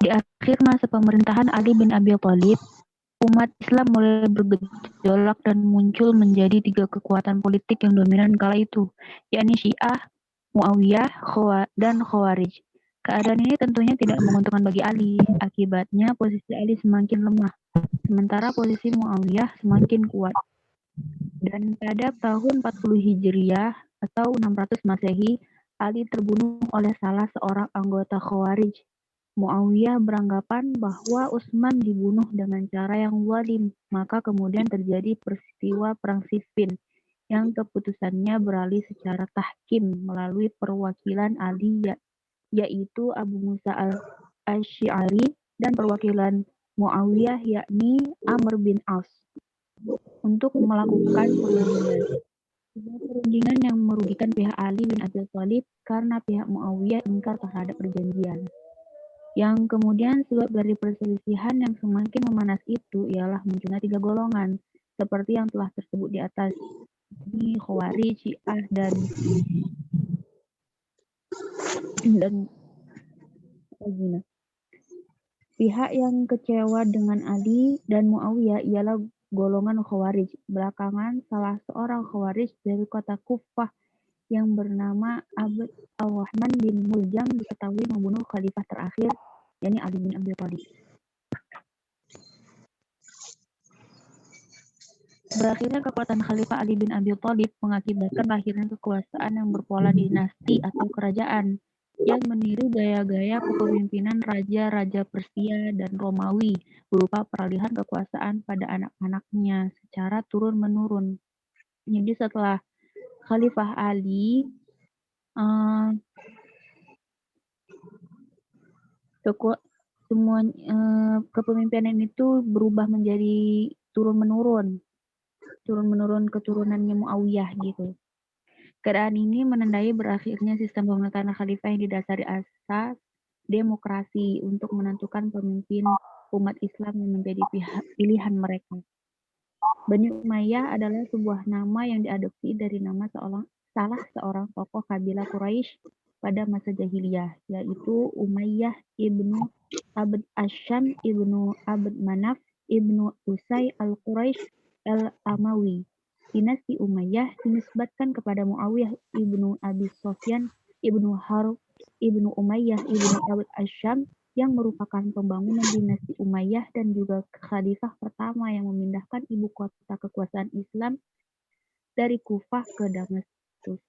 Di akhir masa pemerintahan Ali bin Abi Thalib, umat Islam mulai bergejolak dan muncul menjadi 3 kekuatan politik yang dominan kala itu, yakni Syiah, Muawiyah, dan Khawarij. Keadaan ini tentunya tidak menguntungkan bagi Ali. Akibatnya posisi Ali semakin lemah, sementara posisi Muawiyah semakin kuat. Dan pada tahun 40 Hijriah atau 600 Masehi, Ali terbunuh oleh salah seorang anggota Khawarij. Muawiyah beranggapan bahwa Utsman dibunuh dengan cara yang zalim, maka kemudian terjadi peristiwa Perang Siffin yang keputusannya beralih secara tahkim melalui perwakilan Ali yaitu Abu Musa al-Asy'ari dan perwakilan Muawiyah yakni Amr bin As untuk melakukan perundingan. Sebuah perundingan yang merugikan pihak Ali bin Abi Thalib karena pihak Muawiyah ingkar terhadap perjanjian. Yang kemudian sebab dari perselisihan yang semakin memanas itu ialah munculnya 3 golongan, seperti yang telah tersebut di atas, yakni Khawarij, Syiah, dan Mu'tazila. Pihak yang kecewa dengan Ali dan Muawiyah ialah golongan Khawarij. Belakangan, salah seorang Khawarij dari kota Kufah yang bernama Abd al-Rahman bin Muljam diketahui membunuh khalifah terakhir, yakni Ali bin Abi Thalib. Berakhirnya kekuatan Khalifah Ali bin Abi Thalib mengakibatkan lahirnya kekuasaan yang berpola dinasti atau kerajaan yang meniru gaya-gaya kepemimpinan raja-raja Persia dan Romawi berupa peralihan kekuasaan pada anak-anaknya secara turun-menurun. Jadi setelah Khalifah Ali, semua kepemimpinan itu berubah menjadi turun-menurun keturunannya Muawiyah gitu. Keadaan ini menandai berakhirnya sistem pemerintahan khalifah yang didasari asas demokrasi untuk menentukan pemimpin umat Islam yang menjadi pilihan mereka. Bani Umayyah adalah sebuah nama yang diadopsi dari nama salah seorang tokoh kabilah Quraisy pada masa jahiliyah, yaitu Umayyah ibnu Abd Asyam ibnu Abd Manaf ibnu Usay al-Quraisy al-Amawi. Dinasti Umayyah dinisbatkan kepada Muawiyah ibnu Abi Sufyan ibnu Harb ibnu Umayyah ibnu Abd Asyam yang merupakan pembangunan dinasti Umayyah dan juga khalifah pertama yang memindahkan ibu kota kekuasaan Islam dari Kufah ke Damaskus.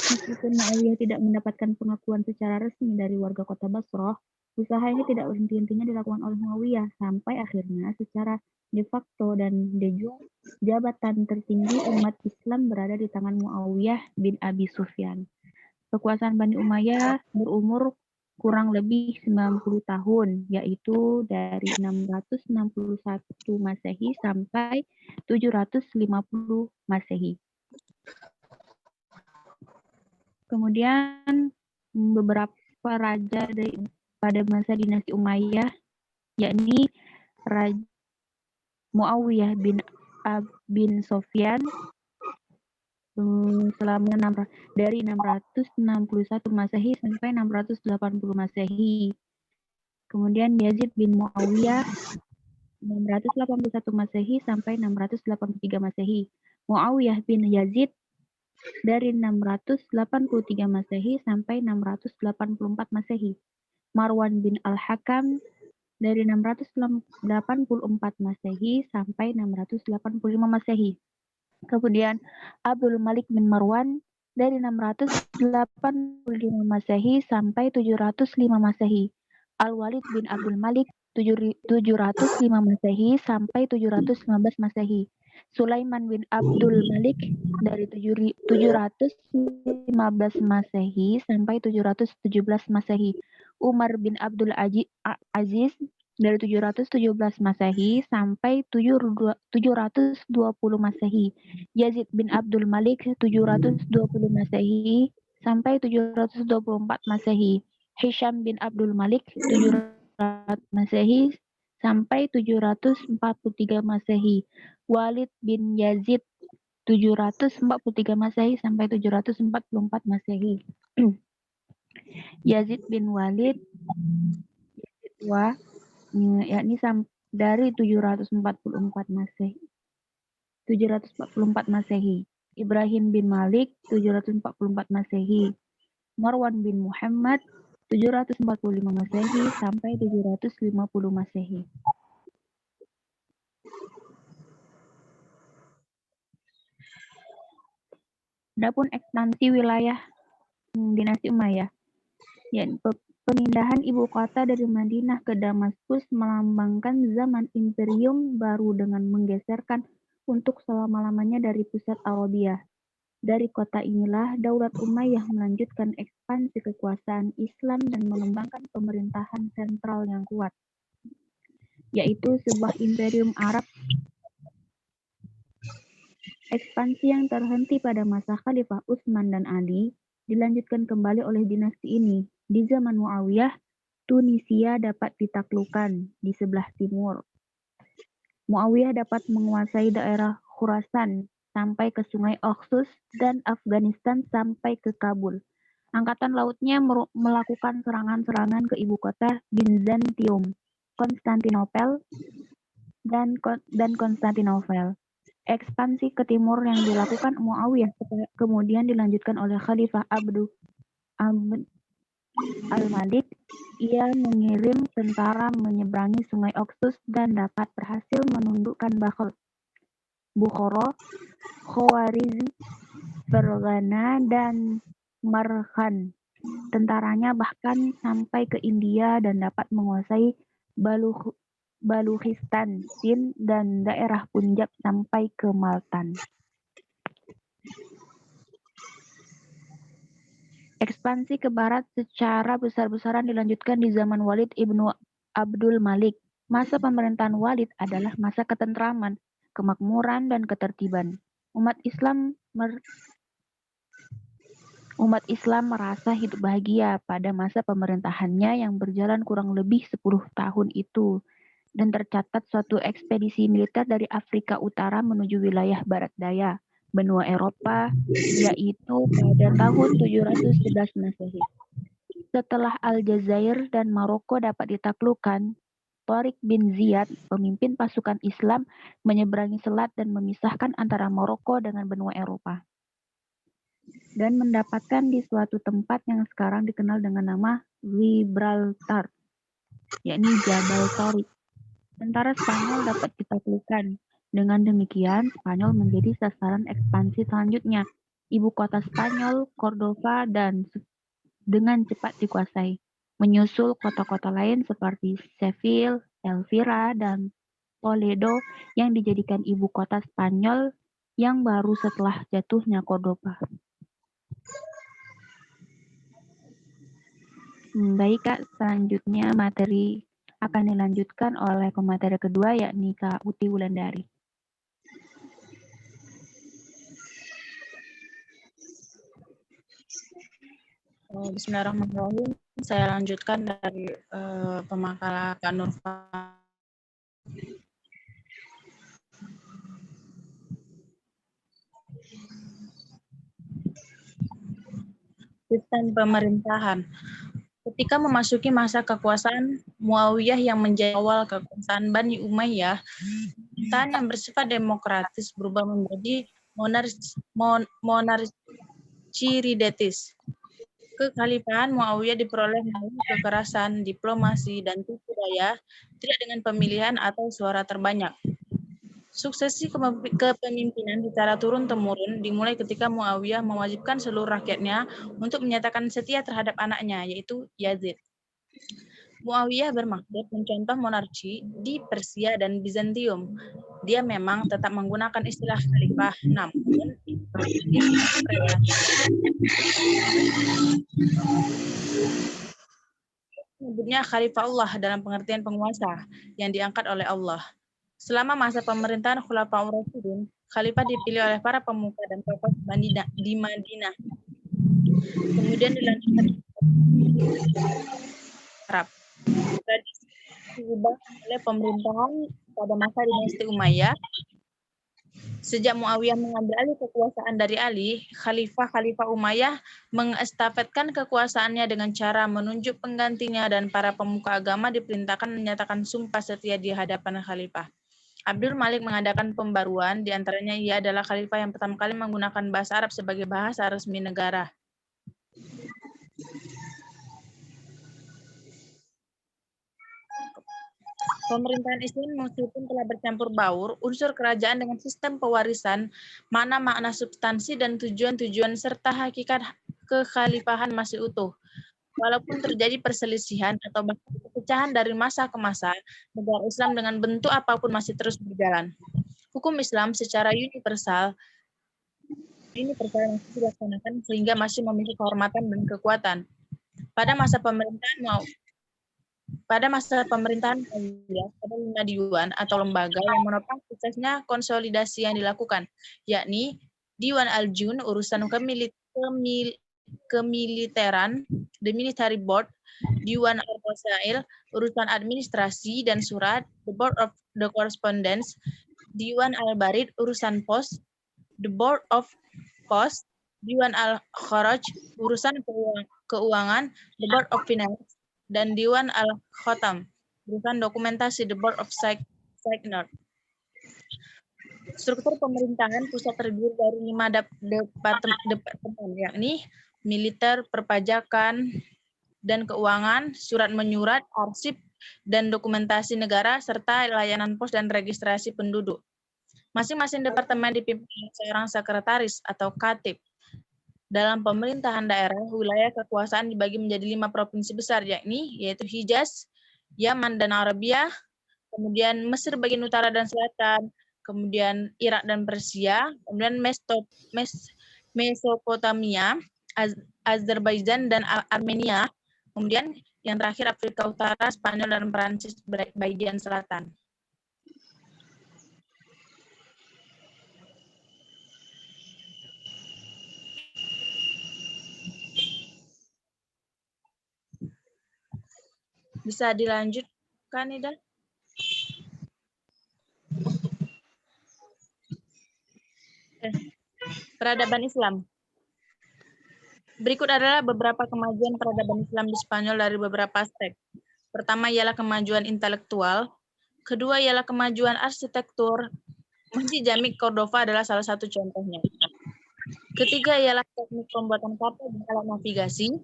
Meskipun Muawiyah tidak mendapatkan pengakuan secara resmi dari warga kota Basrah, usaha ini tidak henti-hentinya dilakukan oleh Muawiyah sampai akhirnya secara de facto dan de jure jabatan tertinggi umat Islam berada di tangan Muawiyah bin Abi Sufyan. Kekuasaan Bani Umayyah berumur kurang lebih 90 tahun, yaitu dari 661 Masehi sampai 750 Masehi. Kemudian beberapa raja pada masa dinasti Umayyah, yakni Muawiyah bin Sufyan selama dari 661 Masehi sampai 680 Masehi. Kemudian Yazid bin Muawiyah 681 Masehi sampai 683 Masehi. Muawiyah bin Yazid dari 683 Masehi sampai 684 Masehi. Marwan bin Al-Hakam dari 684 Masehi sampai 685 Masehi. Kemudian Abdul Malik bin Marwan dari 685 Masehi sampai 705 Masehi. Al-Walid bin Abdul Malik 705 Masehi sampai 715 Masehi. Sulaiman bin Abdul Malik dari 715 Masehi sampai 717 Masehi. Umar bin Abdul Aziz dari 717 Masehi sampai 720 Masehi. Yazid bin Abdul Malik 720 Masehi sampai 724 Masehi. Hisham bin Abdul Malik 700 Masehi sampai 743 Masehi. Walid bin Yazid 743 Masehi sampai 744 Masehi. Yazid bin Walid tua, yakni dari 744 Masehi. Ibrahim bin Malik 744 Masehi. Marwan bin Muhammad 745 Masehi sampai 750 Masehi. Adapun ekspansi wilayah dinasti Umayyah, yakni pemindahan ibu kota dari Madinah ke Damaskus melambangkan zaman imperium baru dengan menggeserkan untuk selama-lamanya dari pusat Arabia. Dari kota inilah Daulat Umayyah melanjutkan ekspansi kekuasaan Islam dan mengembangkan pemerintahan sentral yang kuat, yaitu sebuah imperium Arab. Ekspansi yang terhenti pada masa Khalifah Utsman dan Ali dilanjutkan kembali oleh dinasti ini. Di zaman Muawiyah, Tunisia dapat ditaklukkan di sebelah timur. Muawiyah dapat menguasai daerah Khurasan sampai ke Sungai Oxus dan Afghanistan sampai ke Kabul. Angkatan lautnya melakukan serangan-serangan ke ibu kota Bizantium, Konstantinopel, dan Konstantinopel. Ekspansi ke timur yang dilakukan Muawiyah kemudian dilanjutkan oleh Khalifah Abd al-Malik. Ia mengirim tentara menyeberangi Sungai Oxus dan dapat berhasil menundukkan Bukhara, Khawarizm, Ferghana, dan Marghan. Tentaranya bahkan sampai ke India dan dapat menguasai Balochistan, Sind, dan daerah Punjab sampai ke Multan. Ekspansi ke barat secara besar-besaran dilanjutkan di zaman Walid ibnu Abdul Malik. Masa pemerintahan Walid adalah masa ketentraman, kemakmuran, dan ketertiban. Umat Islam merasa hidup bahagia pada masa pemerintahannya yang berjalan kurang lebih 10 tahun itu, dan tercatat suatu ekspedisi militer dari Afrika Utara menuju wilayah barat daya, benua Eropa, yaitu pada tahun 711 Masehi. Setelah Aljazair dan Maroko dapat ditaklukkan, Tariq bin Ziyad, pemimpin pasukan Islam, menyeberangi selat dan memisahkan antara Maroko dengan benua Eropa, dan mendapatkan di suatu tempat yang sekarang dikenal dengan nama Gibraltar, yakni Jabal Tariq. Tentara Spanyol dapat ditaklukkan. Dengan demikian, Spanyol menjadi sasaran ekspansi selanjutnya. Ibu kota Spanyol, Cordova, dan dengan cepat dikuasai, menyusul kota-kota lain seperti Seville, Elvira, dan Toledo yang dijadikan ibu kota Spanyol yang baru setelah jatuhnya Cordova. Baik Kak, selanjutnya materi akan dilanjutkan oleh pemateri kedua, yakni Kak Uti Wulandari. Bismillahirrahmanirrahim. Saya lanjutkan dari pemakaran Kak Nurfa. Sistem pemerintahan. Ketika memasuki masa kekuasaan Muawiyah yang menjadi awal kekuasaan Bani Umayyah, pemerintahan yang bersifat demokratis berubah menjadi monarki ridetis. Kekhalifahan Muawiyah diperoleh melalui kekerasan, diplomasi, dan tipu daya, tidak dengan pemilihan atau suara terbanyak. Suksesi kepemimpinan secara turun-temurun dimulai ketika Muawiyah mewajibkan seluruh rakyatnya untuk menyatakan setia terhadap anaknya, yaitu Yazid. Muawiyah bermaksud mencontoh monarki di Persia dan Bizantium. Dia memang tetap menggunakan istilah khalifah, namun menyebutnya Khalifah Allah dalam pengertian penguasa yang diangkat oleh Allah. Selama masa pemerintahan Khulafaur Rasyidin, khalifah dipilih oleh para pemuka dan tokoh di Madinah. Kemudian dilanjutkan Arab. Tradisi diubah oleh pemerintahan pada masa dinasti Umayyah Sejak Muawiyah mengambil alih kekuasaan dari Ali, Khalifah Umayyah mengestafetkan kekuasaannya dengan cara menunjuk penggantinya dan para pemuka agama diperintahkan menyatakan sumpah setia di hadapan Khalifah. Abdul Malik mengadakan pembaruan, di antaranya ia adalah Khalifah yang pertama kali menggunakan bahasa Arab sebagai bahasa resmi negara. Pemerintahan Islam meskipun telah bercampur baur, unsur kerajaan dengan sistem pewarisan, makna substansi dan tujuan-tujuan serta hakikat kekhalifahan masih utuh. Walaupun terjadi perselisihan atau bahkan perpecahan dari masa ke masa, negara Islam dengan bentuk apapun masih terus berjalan. Hukum Islam secara universal masih dilaksanakan sehingga masih memiliki kehormatan dan kekuatan. Pada masa pemerintahan Muawiyah, ada 5 diwan atau lembaga yang menopang suksesnya konsolidasi yang dilakukan, yakni Diwan Al-Jun, urusan kemiliteran, the Military Board, Diwan Al-Wasail, urusan administrasi dan surat, the Board of the Correspondence, Diwan Al-Barid, urusan pos, the Board of Post, Diwan Al-Kharaj, urusan keuangan, the Board of Finance, dan Diwan Al-Khatam, urusan dokumentasi, the Board of Signer. Struktur pemerintahan pusat terdiri dari 5 departemen, yakni militer, perpajakan, dan keuangan, surat menyurat, arsip, dan dokumentasi negara, serta layanan pos dan registrasi penduduk. Masing-masing departemen dipimpin oleh seorang sekretaris atau katib. Dalam pemerintahan daerah, wilayah kekuasaan dibagi menjadi 5 provinsi besar, yaitu Hijaz, Yaman dan Arabia, kemudian Mesir bagian utara dan selatan, kemudian Irak dan Persia, kemudian Mesopotamia, Azerbaijan dan Armenia, kemudian yang terakhir Afrika Utara, Spanyol dan Prancis bagian selatan. Bisa dilanjutkan, Ida? Peradaban Islam. Berikut adalah beberapa kemajuan peradaban Islam di Spanyol dari beberapa aspek. Pertama ialah kemajuan intelektual, kedua ialah kemajuan arsitektur. Masjid Jami Cordova adalah salah satu contohnya. Ketiga ialah teknik pembuatan kapal dan alat navigasi,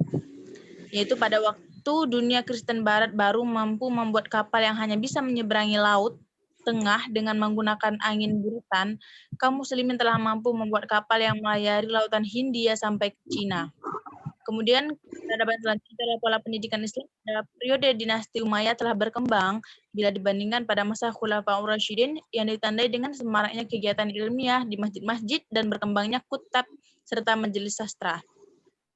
yaitu pada waktu dunia Kristen Barat baru mampu membuat kapal yang hanya bisa menyeberangi laut tengah dengan menggunakan angin buritan, kaum muslimin telah mampu membuat kapal yang melayari lautan Hindia sampai ke Cina. Kemudian peradaban selanjutnya adalah pola pendidikan Islam pada periode dinasti Umayyah telah berkembang bila dibandingkan pada masa Khulafaur Rasyidin yang ditandai dengan semaraknya kegiatan ilmiah di masjid-masjid dan berkembangnya kutab serta majelis sastra.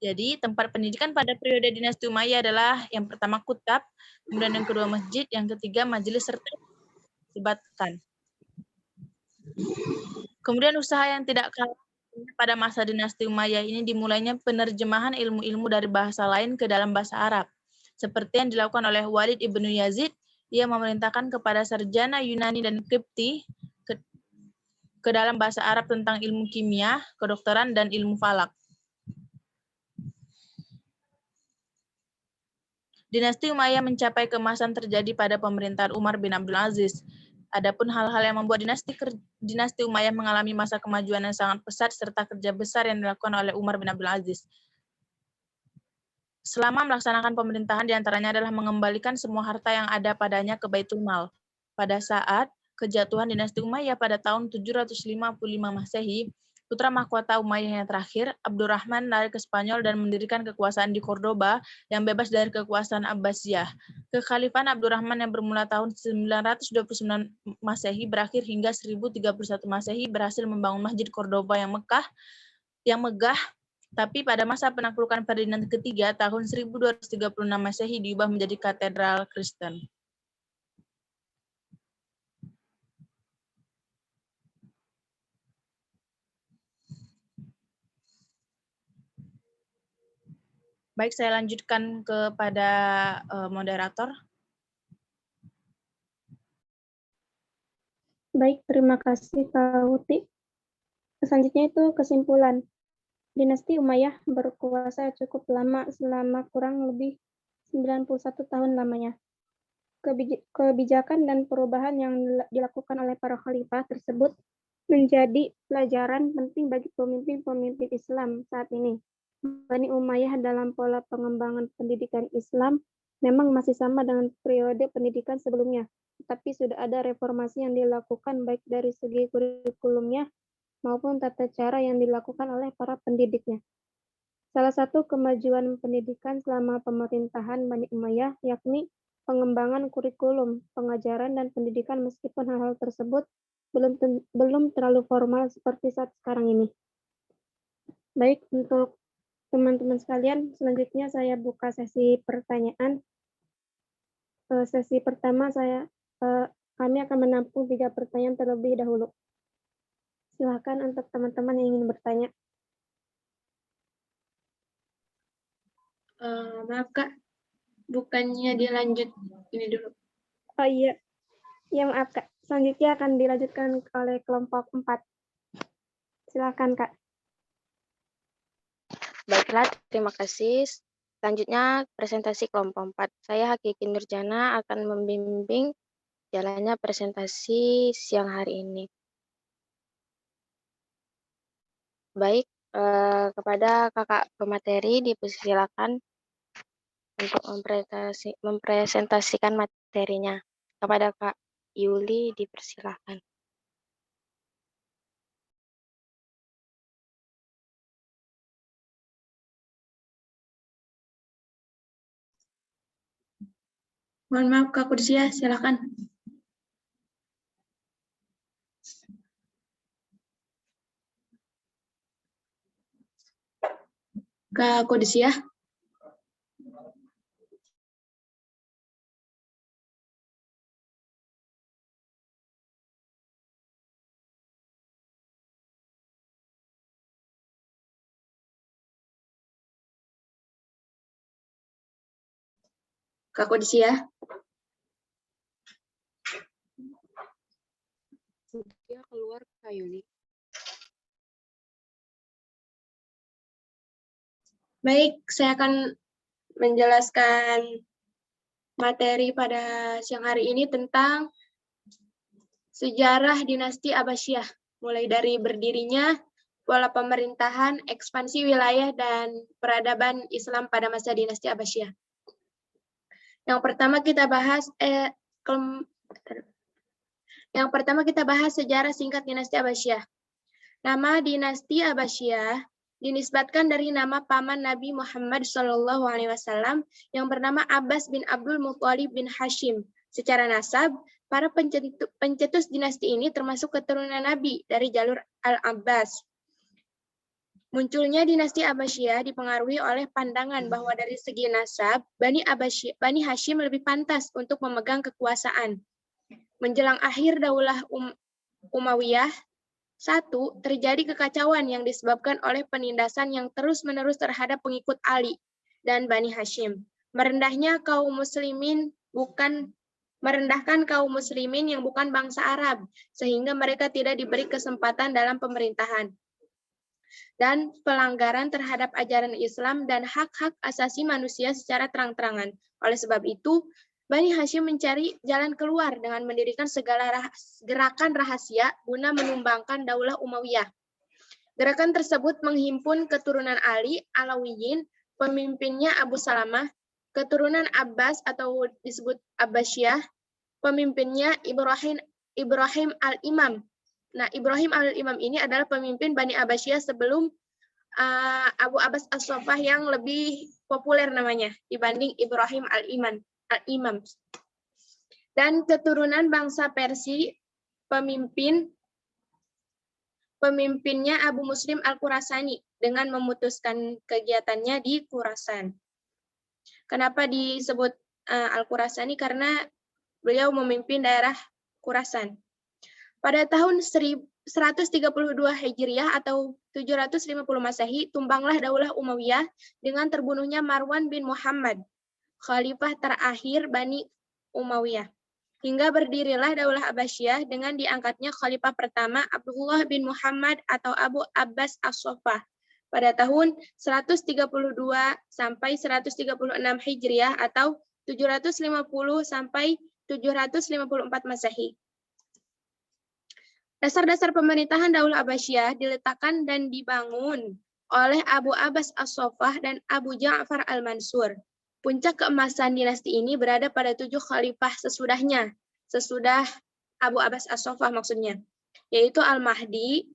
Jadi tempat pendidikan pada periode dinasti Umayyah adalah yang pertama kutab, kemudian yang kedua masjid, yang ketiga majelis serta dibatan. Kemudian usaha yang tidak kalah pada masa dinasti Umayyah ini dimulainya penerjemahan ilmu-ilmu dari bahasa lain ke dalam bahasa Arab. Seperti yang dilakukan oleh Walid ibnu Yazid, ia memerintahkan kepada sarjana Yunani dan Qibti ke dalam bahasa Arab tentang ilmu kimia, kedokteran, dan ilmu falak. Dinasti Umayyah mencapai keemasan terjadi pada pemerintahan Umar bin Abdul Aziz. Adapun hal-hal yang membuat dinasti Umayyah mengalami masa kemajuan yang sangat pesat serta kerja besar yang dilakukan oleh Umar bin Abdul Aziz. Selama melaksanakan pemerintahan diantaranya adalah mengembalikan semua harta yang ada padanya ke Baitul Mal. Pada saat kejatuhan dinasti Umayyah pada tahun 755 Masehi, putra mahkota Umayyah yang terakhir, Abdurrahman lari ke Spanyol dan mendirikan kekuasaan di Cordoba yang bebas dari kekuasaan Abbasiyah. Kekhalifahan Abdurrahman yang bermula tahun 929 Masehi berakhir hingga 1031 Masehi berhasil membangun Masjid Cordoba yang megah, tapi pada masa penaklukan Ferdinand ketiga tahun 1236 Masehi diubah menjadi katedral Kristen. Baik, saya lanjutkan kepada moderator. Baik, terima kasih Kak Uti. Selanjutnya itu kesimpulan. Dinasti Umayyah berkuasa cukup lama, selama kurang lebih 91 tahun lamanya. Kebijakan dan perubahan yang dilakukan oleh para khalifah tersebut menjadi pelajaran penting bagi pemimpin-pemimpin Islam saat ini. Bani Umayyah dalam pola pengembangan pendidikan Islam memang masih sama dengan periode pendidikan sebelumnya, tetapi sudah ada reformasi yang dilakukan baik dari segi kurikulumnya maupun tata cara yang dilakukan oleh para pendidiknya. Salah satu kemajuan pendidikan selama pemerintahan Bani Umayyah yakni pengembangan kurikulum, pengajaran, dan pendidikan meskipun hal-hal tersebut belum terlalu formal seperti saat sekarang ini. Baik, untuk teman-teman sekalian, selanjutnya saya buka sesi pertanyaan. Sesi pertama kami akan menampung 3 pertanyaan terlebih dahulu. Silakan untuk teman-teman yang ingin bertanya. Maaf Kak, bukannya dilanjut ini dulu. Oh iya, ya maaf Kak. Selanjutnya akan dilanjutkan oleh kelompok 4. Silakan Kak. Baiklah, terima kasih. Selanjutnya presentasi kelompok 4. Saya Hakiki Nurjana akan membimbing jalannya presentasi siang hari ini. Baik, kepada kakak pemateri dipersilakan untuk mempresentasikan materinya. Kepada Kak Yuli dipersilakan. Mohon maaf Kak Kursia, silakan. Kak Kursia. Kak Kursia. Dia keluar Kak Yuli. Baik, saya akan menjelaskan materi pada siang hari ini tentang sejarah dinasti Abbasiyah, mulai dari berdirinya, pola pemerintahan, ekspansi wilayah, dan peradaban Islam pada masa dinasti Abbasiyah. Yang pertama kita bahas sejarah singkat dinasti Abbasiyah. Nama dinasti Abbasiyah dinisbatkan dari nama paman Nabi Muhammad SAW yang bernama Abbas bin Abdul Muthalib bin Hashim. Secara nasab, para pencetus dinasti ini termasuk keturunan Nabi dari jalur Al-Abbas. Munculnya dinasti Abbasiyah dipengaruhi oleh pandangan bahwa dari segi nasab, Bani Hashim lebih pantas untuk memegang kekuasaan. Menjelang akhir Daulah Umayyah, terjadi kekacauan yang disebabkan oleh penindasan yang terus-menerus terhadap pengikut Ali dan Bani Hashim. Merendahkan kaum muslimin yang bukan bangsa Arab, sehingga mereka tidak diberi kesempatan dalam pemerintahan. Dan pelanggaran terhadap ajaran Islam dan hak-hak asasi manusia secara terang-terangan. Oleh sebab itu, Bani Hashim mencari jalan keluar dengan mendirikan segala gerakan rahasia guna menumbangkan Daulah Umayyah. Gerakan tersebut menghimpun keturunan Ali, Alawiyin, pemimpinnya Abu Salamah, keturunan Abbas atau disebut Abbasiyah, pemimpinnya Ibrahim al-Imam. Nah, Ibrahim al-Imam ini adalah pemimpin Bani Abbasiyah sebelum Abu Abbas as-Saffah yang lebih populer namanya dibanding Ibrahim al-Imam. Dan keturunan bangsa Persia, pemimpinnya Abu Muslim al-Khurasani dengan memutuskan kegiatannya di Khurasan. Kenapa disebut al-Khurasani? Karena beliau memimpin daerah Khurasan. Pada tahun 132 Hijriah atau 750 Masehi, tumbanglah Daulah Umayyah dengan terbunuhnya Marwan bin Muhammad, khalifah terakhir Bani Umayyah. hingga berdirilah Daulah Abbasiyah dengan diangkatnya Khalifah pertama Abdullah bin Muhammad atau Abu Abbas As-Soffah pada tahun 132 sampai 136 Hijriah atau 750 sampai 754 Masehi. Dasar-dasar pemerintahan Daulah Abbasiyah diletakkan dan dibangun oleh Abu Abbas As-Soffah dan Abu Ja'far Al-Mansur. Puncak keemasan dinasti ini berada pada 7 khalifah sesudahnya, sesudah Abu Abbas As-Soffah maksudnya, yaitu Al-Mahdi,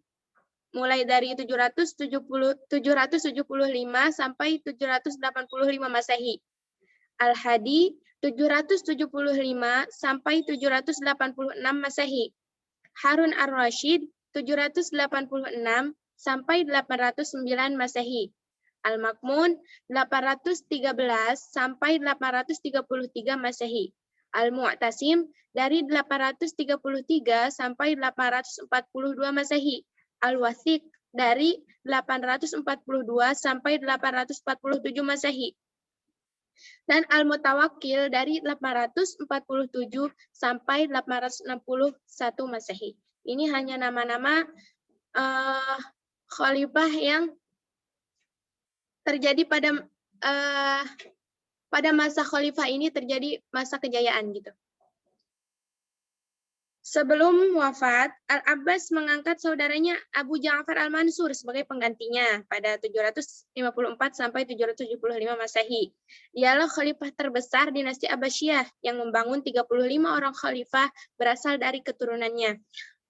mulai dari 775 sampai 785 Masehi. Al-Hadi 775 sampai 786 Masehi. Harun Ar-Rasyid 786 sampai 809 Masehi. Al-Ma'mun 813 sampai 833 Masehi. Al-Mu'tasim dari 833 sampai 842 Masehi. Al-Wathiq dari 842 sampai 847 Masehi. Dan Al-Mutawakkil dari 847 sampai 861 Masehi. Ini hanya nama-nama khalifah yang terjadi pada masa khalifah ini, terjadi masa kejayaan gitu. Sebelum wafat, Al-Abbas mengangkat saudaranya Abu Ja'far Al-Mansur sebagai penggantinya pada 754 sampai 775 Masehi. Dialah khalifah terbesar dinasti Abbasiyah yang membangun 35 orang khalifah berasal dari keturunannya.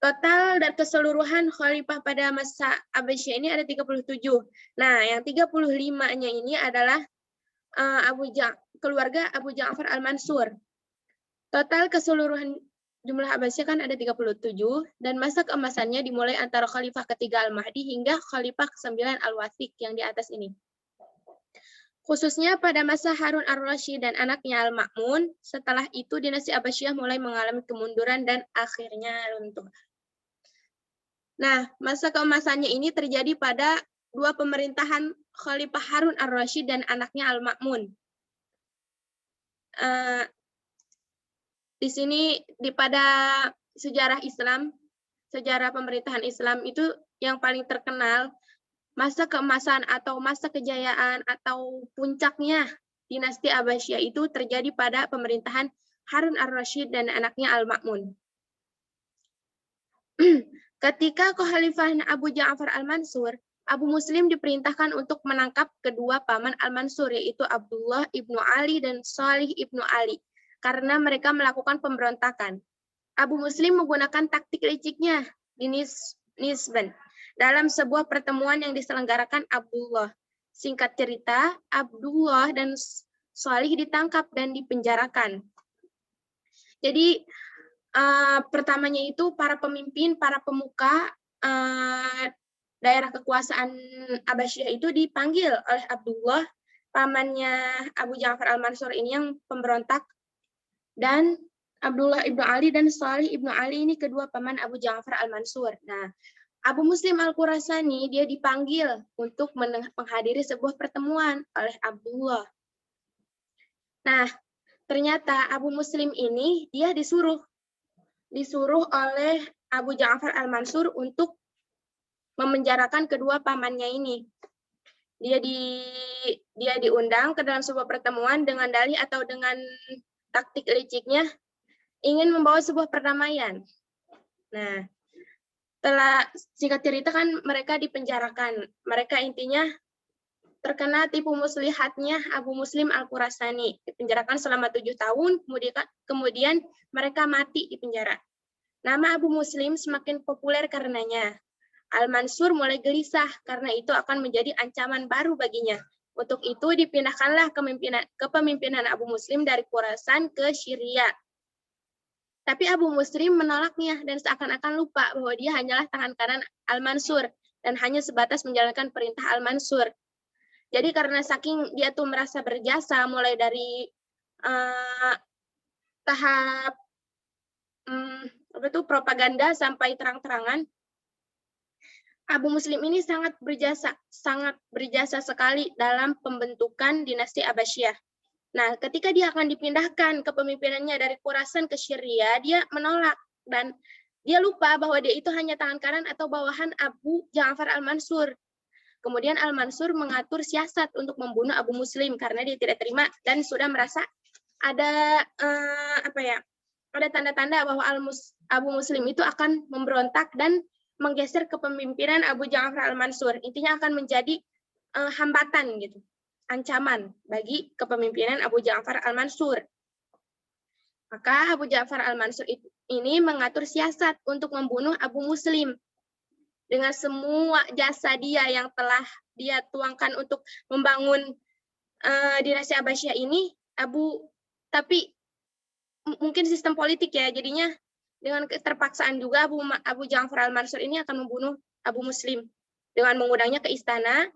Total dan keseluruhan khalifah pada masa Abbasiyah ini ada 37. Nah, yang 35-nya ini adalah keluarga Abu Ja'far Al-Mansur. Total keseluruhan jumlah Abbasiyah kan ada 37, dan masa keemasannya dimulai antara Khalifah ketiga Al-Mahdi hingga Khalifah ke-9 Al-Wathiq yang di atas ini. Khususnya pada masa Harun Ar-Rasyid dan anaknya Al-Ma'mun, setelah itu dinasti Abbasiyah mulai mengalami kemunduran dan akhirnya runtuh. Nah, masa keemasannya ini terjadi pada dua pemerintahan Khalifah Harun Ar-Rasyid dan anaknya Al-Ma'mun. Di sini pada sejarah Islam, sejarah pemerintahan Islam itu yang paling terkenal masa keemasan atau masa kejayaan atau puncaknya dinasti Abbasiyah itu terjadi pada pemerintahan Harun Ar-Rasyid dan anaknya Al-Ma'mun. Ketika kekhalifahan Abu Ja'far Al-Mansur, Abu Muslim diperintahkan untuk menangkap kedua paman Al-Mansur, yaitu Abdullah ibnu Ali dan Salih ibnu Ali, karena mereka melakukan pemberontakan. Abu Muslim menggunakan taktik liciknya di Nisban dalam sebuah pertemuan yang diselenggarakan Abdullah. Singkat cerita, Abdullah dan Salih ditangkap dan dipenjarakan. Jadi pertamanya itu para pemimpin, para pemuka daerah kekuasaan Abbasiyah itu dipanggil oleh Abdullah, pamannya Abu Ja'far Al-Mansur ini yang pemberontak, dan Abdullah ibnu Ali dan Salih ibnu Ali ini kedua paman Abu Ja'far Al-Mansur. Nah, Abu Muslim Al-Khurasani dia dipanggil untuk menghadiri sebuah pertemuan oleh Abdullah. Nah, ternyata Abu Muslim ini dia disuruh oleh Abu Ja'far Al-Mansur untuk memenjarakan kedua pamannya ini. Dia diundang ke dalam sebuah pertemuan dengan dalih atau dengan taktik liciknya ingin membawa sebuah perdamaian. Nah, singkat cerita kan mereka dipenjarakan. Mereka intinya terkena tipu muslihatnya Abu Muslim Al-Khurasani. Dipenjarakan selama 7 tahun, kemudian mereka mati di penjara. Nama Abu Muslim semakin populer karenanya. Al-Mansur mulai gelisah karena itu akan menjadi ancaman baru baginya. Untuk itu dipindahkanlah kepemimpinan Abu Muslim dari Khurasan ke Syria. Tapi Abu Muslim menolaknya dan seakan-akan lupa bahwa dia hanyalah tangan kanan Al-Mansur dan hanya sebatas menjalankan perintah Al-Mansur. Jadi karena saking dia tuh merasa berjasa mulai dari tahap propaganda sampai terang-terangan, Abu Muslim ini sangat berjasa sekali dalam pembentukan dinasti Abbasiyah. Nah, ketika dia akan dipindahkan kepemimpinannya dari Khurasan ke Syria, dia menolak dan dia lupa bahwa dia itu hanya tangan kanan atau bawahan Abu Ja'far al-Mansur. Kemudian al-Mansur mengatur siasat untuk membunuh Abu Muslim karena dia tidak terima dan sudah merasa ada ada tanda-tanda bahwa Abu Muslim itu akan memberontak dan menggeser kepemimpinan Abu Ja'far al-Mansur. Intinya akan menjadi hambatan gitu, ancaman bagi kepemimpinan Abu Ja'far al-Mansur. Maka Abu Ja'far al-Mansur ini mengatur siasat untuk membunuh Abu Muslim. Dengan semua jasa dia yang telah dia tuangkan untuk membangun dinasti Abbasiyah ini, tapi mungkin sistem politik ya, jadinya dengan keterpaksaan juga Abu Ja'far al-Mansur ini akan membunuh Abu Muslim dengan mengundangnya ke istana.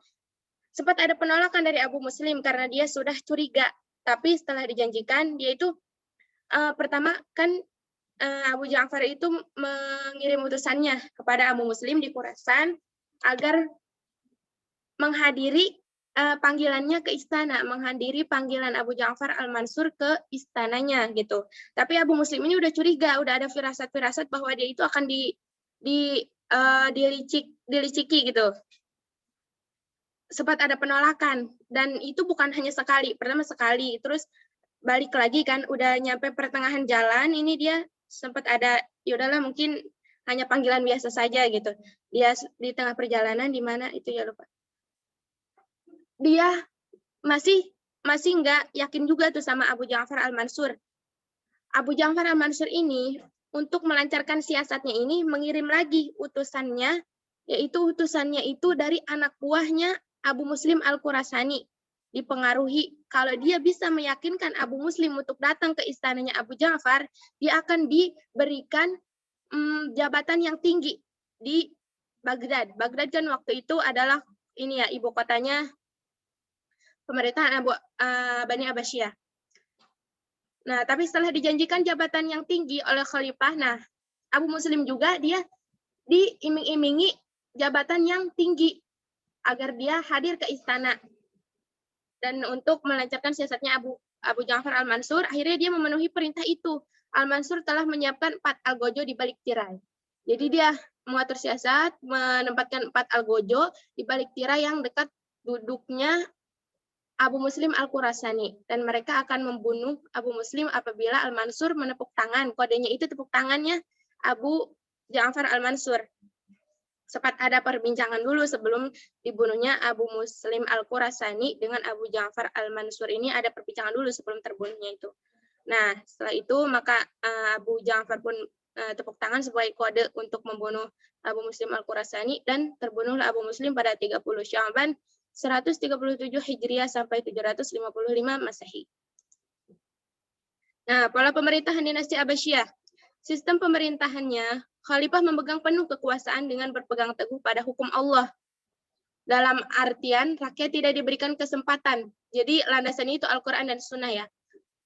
Sempat ada penolakan dari Abu Muslim karena dia sudah curiga, tapi setelah dijanjikan dia itu pertama kan Abu Ja'far itu mengirim utusannya kepada Abu Muslim di Khurasan agar menghadiri panggilannya ke istana, menghadiri panggilan Abu Ja'far al-Mansur ke istananya gitu. Tapi Abu Muslim ini udah curiga, udah ada firasat-firasat bahwa dia itu akan diliciki gitu. Sempat ada penolakan dan itu bukan hanya sekali, pertama sekali, terus balik lagi kan, udah nyampe pertengahan jalan, ini dia sempat ada, yaudahlah mungkin hanya panggilan biasa saja gitu. Dia di tengah perjalanan di mana itu ya lupa. Dia masih nggak yakin juga tuh sama Abu Ja'far al-Mansur. Abu Ja'far al-Mansur ini untuk melancarkan siasatnya ini mengirim lagi utusannya, yaitu utusannya itu dari anak buahnya Abu Muslim al-Khurasani. Dipengaruhi kalau dia bisa meyakinkan Abu Muslim untuk datang ke istananya Abu Ja'far, dia akan diberikan jabatan yang tinggi di Baghdad. Baghdad kan waktu itu adalah ini ya, ibu kotanya pemerintahan Bani Abbasiyah. Nah, tapi setelah dijanjikan jabatan yang tinggi oleh khalifah, nah Abu Muslim juga dia diiming-imingi jabatan yang tinggi agar dia hadir ke istana. Dan untuk melancarkan siasatnya Abu Ja'far al-Mansur, akhirnya dia memenuhi perintah itu. Al-Mansur telah menyiapkan 4 algojo di balik tirai. Jadi dia mengatur siasat, menempatkan 4 algojo di balik tirai yang dekat duduknya Abu Muslim al-Khurasani. Dan mereka akan membunuh Abu Muslim apabila Al-Mansur menepuk tangan. Kodenya itu tepuk tangannya Abu Ja'far al-Mansur. Sempat ada perbincangan dulu sebelum dibunuhnya Abu Muslim al-Khurasani dengan Abu Ja'far al-Mansur ini, ada perbincangan dulu sebelum terbunuhnya itu. Nah, setelah itu maka Abu Ja'far pun tepuk tangan sebagai kode untuk membunuh Abu Muslim al-Khurasani dan terbunuhlah Abu Muslim pada 30 Sya'ban 137 Hijriah sampai 755 Masehi. Nah, pola pemerintahan dinasti Abbasiyah. Sistem pemerintahannya, khalifah memegang penuh kekuasaan dengan berpegang teguh pada hukum Allah. Dalam artian, rakyat tidak diberikan kesempatan. Jadi, landasannya itu Al-Quran dan Sunnah ya.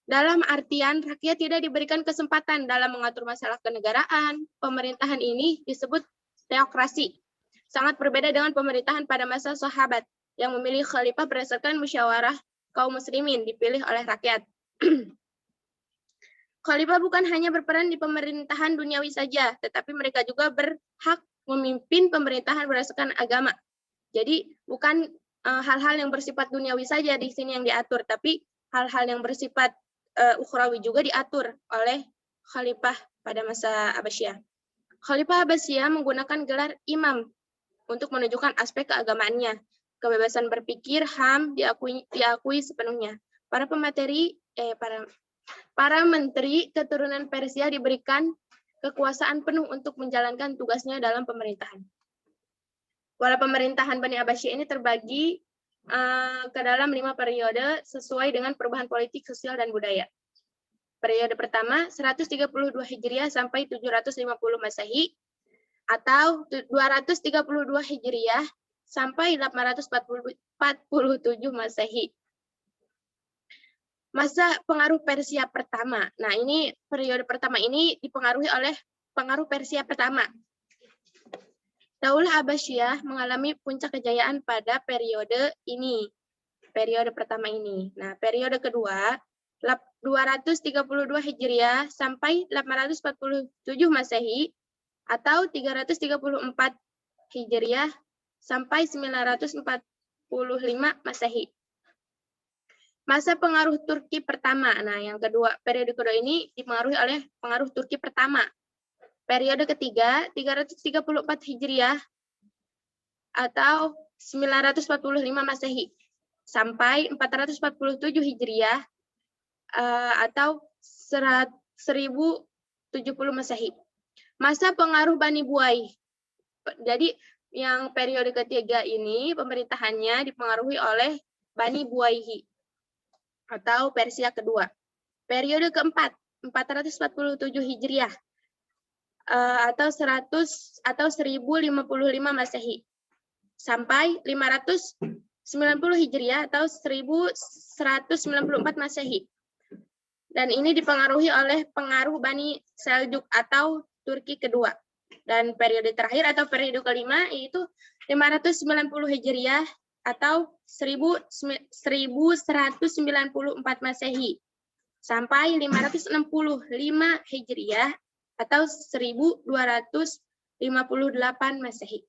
Dalam artian, rakyat tidak diberikan kesempatan dalam mengatur masalah kenegaraan. Pemerintahan ini disebut teokrasi. Sangat berbeda dengan pemerintahan pada masa sahabat, yang memilih khalifah berdasarkan musyawarah kaum muslimin, dipilih oleh rakyat. Khalifah bukan hanya berperan di pemerintahan duniawi saja, tetapi mereka juga berhak memimpin pemerintahan berdasarkan agama. Jadi bukan hal-hal yang bersifat duniawi saja di sini yang diatur, tapi hal-hal yang bersifat ukhrawi juga diatur oleh khalifah pada masa Abbasiyah. Khalifah Abbasiyah menggunakan gelar imam untuk menunjukkan aspek keagamaannya. Kebebasan berpikir HAM diakui sepenuhnya. Para menteri keturunan Persia diberikan kekuasaan penuh untuk menjalankan tugasnya dalam pemerintahan. Pola pemerintahan Bani Abbasiyah ini terbagi ke dalam 5 periode sesuai dengan perubahan politik, sosial, dan budaya. Periode pertama 132 Hijriah sampai 750 Masehi atau 232 Hijriah sampai 847 Masehi. Masa pengaruh Persia pertama. Nah, ini periode pertama ini dipengaruhi oleh pengaruh Persia pertama. Daulah Abbasiyah mengalami puncak kejayaan pada periode ini. periode pertama ini. Nah, periode kedua 232 Hijriah sampai 847 Masehi atau 334 Hijriah sampai 945 Masehi. Masa pengaruh Turki pertama. Nah, yang kedua, periode kedua ini dipengaruhi oleh pengaruh Turki pertama. Periode ketiga 334 Hijriah atau 945 Masehi sampai 447 Hijriah atau 1070 Masehi. Masa pengaruh Bani Buai. Jadi yang periode ketiga ini pemerintahannya dipengaruhi oleh Bani Buaihi atau Persia kedua. Periode keempat 447 Hijriah atau 1055 Masehi sampai 590 Hijriah atau 1194 Masehi. Dan ini dipengaruhi oleh pengaruh Bani Seljuk atau Turki kedua. Dan periode terakhir atau periode kelima yaitu 590 Hijriah atau 1194 Masehi sampai 565 Hijriah atau 1258 Masehi.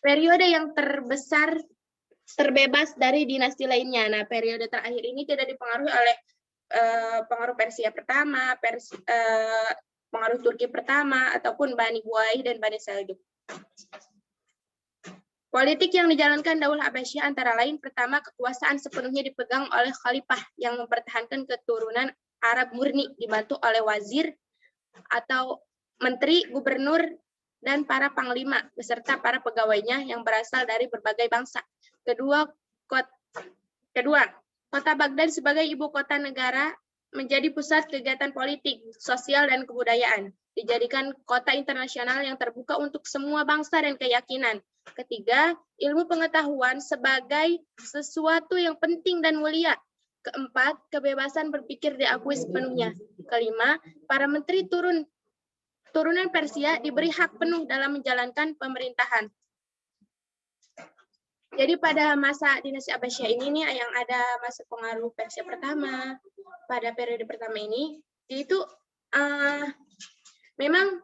Periode yang terbebas dari dinasti lainnya. Nah, periode terakhir ini tidak dipengaruhi oleh pengaruh Persia pertama, pengaruh Turki pertama, ataupun Bani Buai dan Bani Seljuk. Politik yang dijalankan Daulah Abbasiyah antara lain pertama, kekuasaan sepenuhnya dipegang oleh khalifah yang mempertahankan keturunan Arab murni dibantu oleh wazir atau menteri, gubernur, dan para panglima beserta para pegawainya yang berasal dari berbagai bangsa. Kedua, Kota Baghdad sebagai ibu kota negara menjadi pusat kegiatan politik, sosial, dan kebudayaan. Dijadikan kota internasional yang terbuka untuk semua bangsa dan keyakinan. Ketiga, ilmu pengetahuan sebagai sesuatu yang penting dan mulia. Keempat, kebebasan berpikir diakui sepenuhnya. Kelima, para menteri turunan Persia diberi hak penuh dalam menjalankan pemerintahan. Jadi pada masa dinasti Abbasiyah ini nih yang ada masa pengaruh Persia pertama, pada periode pertama ini, itu memang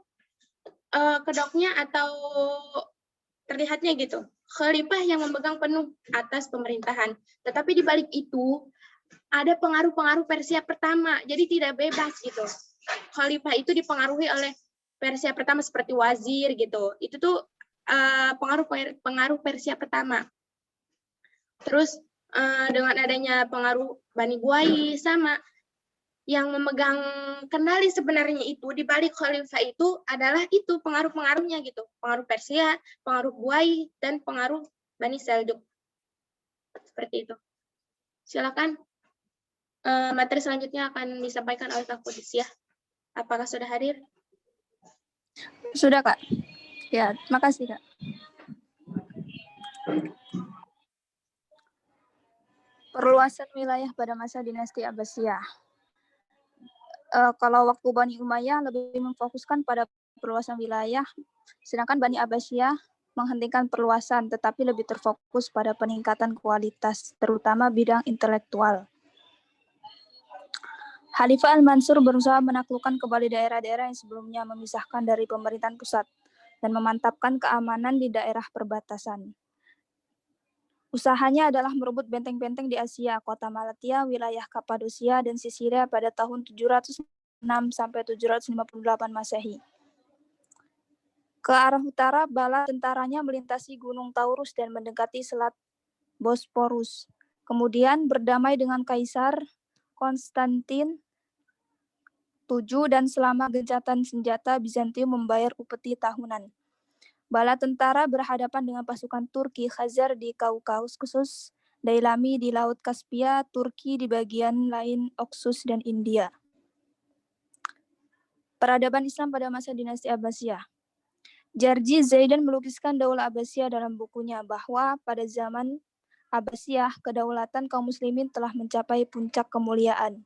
kedoknya atau terlihatnya gitu, khalifah yang memegang penuh atas pemerintahan. Tetapi di balik itu ada pengaruh-pengaruh Persia pertama, jadi tidak bebas gitu. Khalifah itu dipengaruhi oleh Persia pertama seperti wazir gitu. Itu tuh pengaruh Persia pertama. Terus dengan adanya pengaruh Bani Buai sama yang memegang kendali sebenarnya itu di balik khalifah itu adalah itu pengaruh-pengaruhnya gitu. Pengaruh Persia, pengaruh Buai, dan pengaruh Bani Seljuk. Seperti itu. Silakan materi selanjutnya akan disampaikan oleh Kak Qudisiyah. Apakah sudah hadir? Sudah, Kak. Ya, terima kasih, Kak. Perluasan wilayah pada masa dinasti Abbasiyah. Kalau waktu Bani Umayyah lebih memfokuskan pada perluasan wilayah, sedangkan Bani Abbasiyah menghentikan perluasan, tetapi lebih terfokus pada peningkatan kualitas, terutama bidang intelektual. Khalifah Al-Mansur berusaha menaklukkan kembali daerah-daerah yang sebelumnya memisahkan dari pemerintahan pusat dan memantapkan keamanan di daerah perbatasan. Usahanya adalah merebut benteng-benteng di Asia, kota Malatya, wilayah Kapadosia, dan Sisilia pada tahun 706 sampai 758 Masehi. Ke arah utara, bala tentaranya melintasi Gunung Taurus dan mendekati Selat Bosporus. Kemudian berdamai dengan Kaisar Konstantin VII dan selama gencatan senjata Bizantium membayar upeti tahunan. Bala tentara berhadapan dengan pasukan Turki Khazar di Kaukasus, Dailami di Laut Kaspia, Turki di bagian lain Oksus dan India. Peradaban Islam pada masa dinasti Abbasiyah. Jarji Zaidan melukiskan Daulah Abbasiyah dalam bukunya bahwa pada zaman Abbasiyah, kedaulatan kaum muslimin telah mencapai puncak kemuliaan,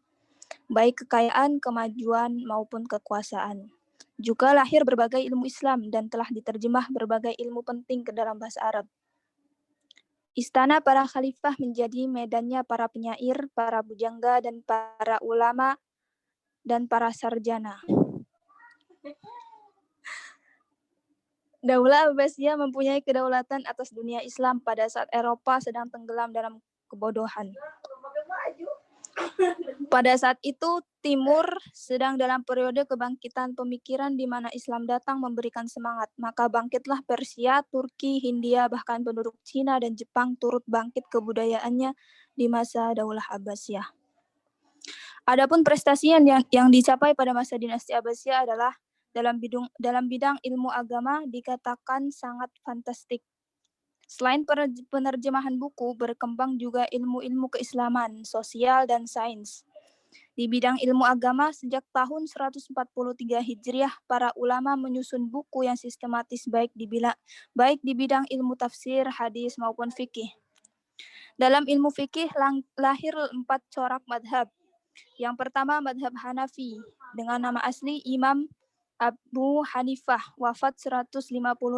baik kekayaan, kemajuan, maupun kekuasaan. Juga lahir berbagai ilmu Islam dan telah diterjemah berbagai ilmu penting ke dalam bahasa Arab. Istana para khalifah menjadi medannya para penyair, para bujangga, dan para ulama, dan para sarjana. Daulah Abbasiyah mempunyai kedaulatan atas dunia Islam pada saat Eropa sedang tenggelam dalam kebodohan. Pada saat itu, Timur sedang dalam periode kebangkitan pemikiran di mana Islam datang memberikan semangat. Maka bangkitlah Persia, Turki, Hindia, bahkan penduduk Cina dan Jepang turut bangkit kebudayaannya di masa Daulah Abbasiyah. Adapun prestasi yang dicapai pada masa dinasti Abbasiyah adalah dalam bidang ilmu agama dikatakan sangat fantastik. Selain penerjemahan buku, berkembang juga ilmu-ilmu keislaman, sosial, dan sains. Di bidang ilmu agama, sejak tahun 143 Hijriah, para ulama menyusun buku yang sistematis baik di bidang ilmu tafsir, hadis, maupun fikih. Dalam ilmu fikih lahir 4 corak madhab. Yang pertama madhab Hanafi, dengan nama asli Imam Abu Hanifah, wafat 150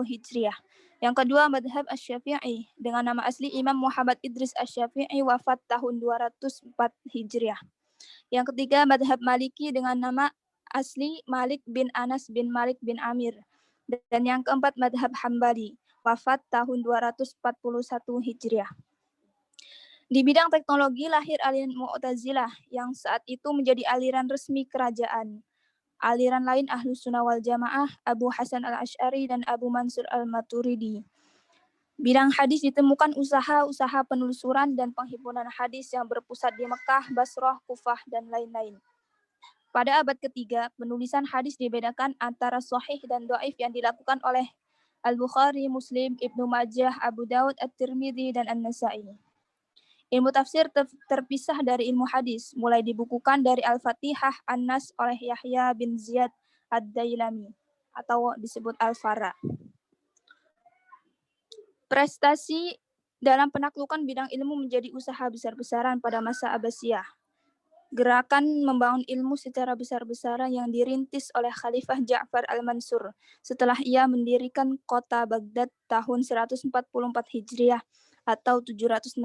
Hijriah. Yang kedua madhab Asy-Syafi'i, dengan nama asli Imam Muhammad Idris Asy-Syafi'i, wafat tahun 204 Hijriah. Yang ketiga madhab Maliki, dengan nama asli Malik bin Anas bin Malik bin Amir. Dan yang keempat madhab Hambali, wafat tahun 241 Hijriah. Di bidang teknologi lahir aliran Mu'tazilah yang saat itu menjadi aliran resmi kerajaan. Aliran lain Ahlus Sunnah wal Jamaah, Abu Hasan al-Asy'ari dan Abu Mansur al-Maturidi. Bidang hadis ditemukan usaha-usaha penelusuran dan penghimpunan hadis yang berpusat di Mekah, Basrah, Kufah, dan lain-lain. Pada abad ketiga, penulisan hadis dibedakan antara sahih dan dhaif yang dilakukan oleh Al-Bukhari, Muslim, Ibnu Majah, Abu Daud, At-Tirmidzi, dan An-Nasa'i. Ilmu tafsir terpisah dari ilmu hadis, mulai dibukukan dari Al-Fatihah An-Nas oleh Yahya bin Ziyad Ad-Dailami, atau disebut Al-Fara. Prestasi dalam penaklukan bidang ilmu menjadi usaha besar-besaran pada masa Abbasiyah. Gerakan membangun ilmu secara besar-besaran yang dirintis oleh Khalifah Ja'far al-Mansur setelah ia mendirikan kota Baghdad tahun 144 Hijriah atau 762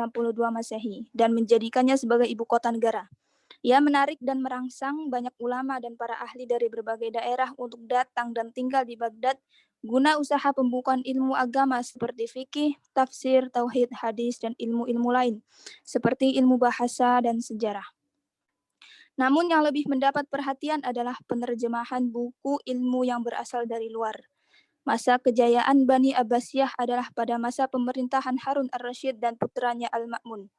Masehi dan menjadikannya sebagai ibu kota negara. Ia menarik dan merangsang banyak ulama dan para ahli dari berbagai daerah untuk datang dan tinggal di Baghdad guna usaha pembukaan ilmu agama seperti fikih, tafsir, tauhid, hadis, dan ilmu-ilmu lain seperti ilmu bahasa dan sejarah. Namun yang lebih mendapat perhatian adalah penerjemahan buku ilmu yang berasal dari luar. Masa kejayaan Bani Abbasiyah adalah pada masa pemerintahan Harun ar-Rasyid dan putranya Al-Ma'mun.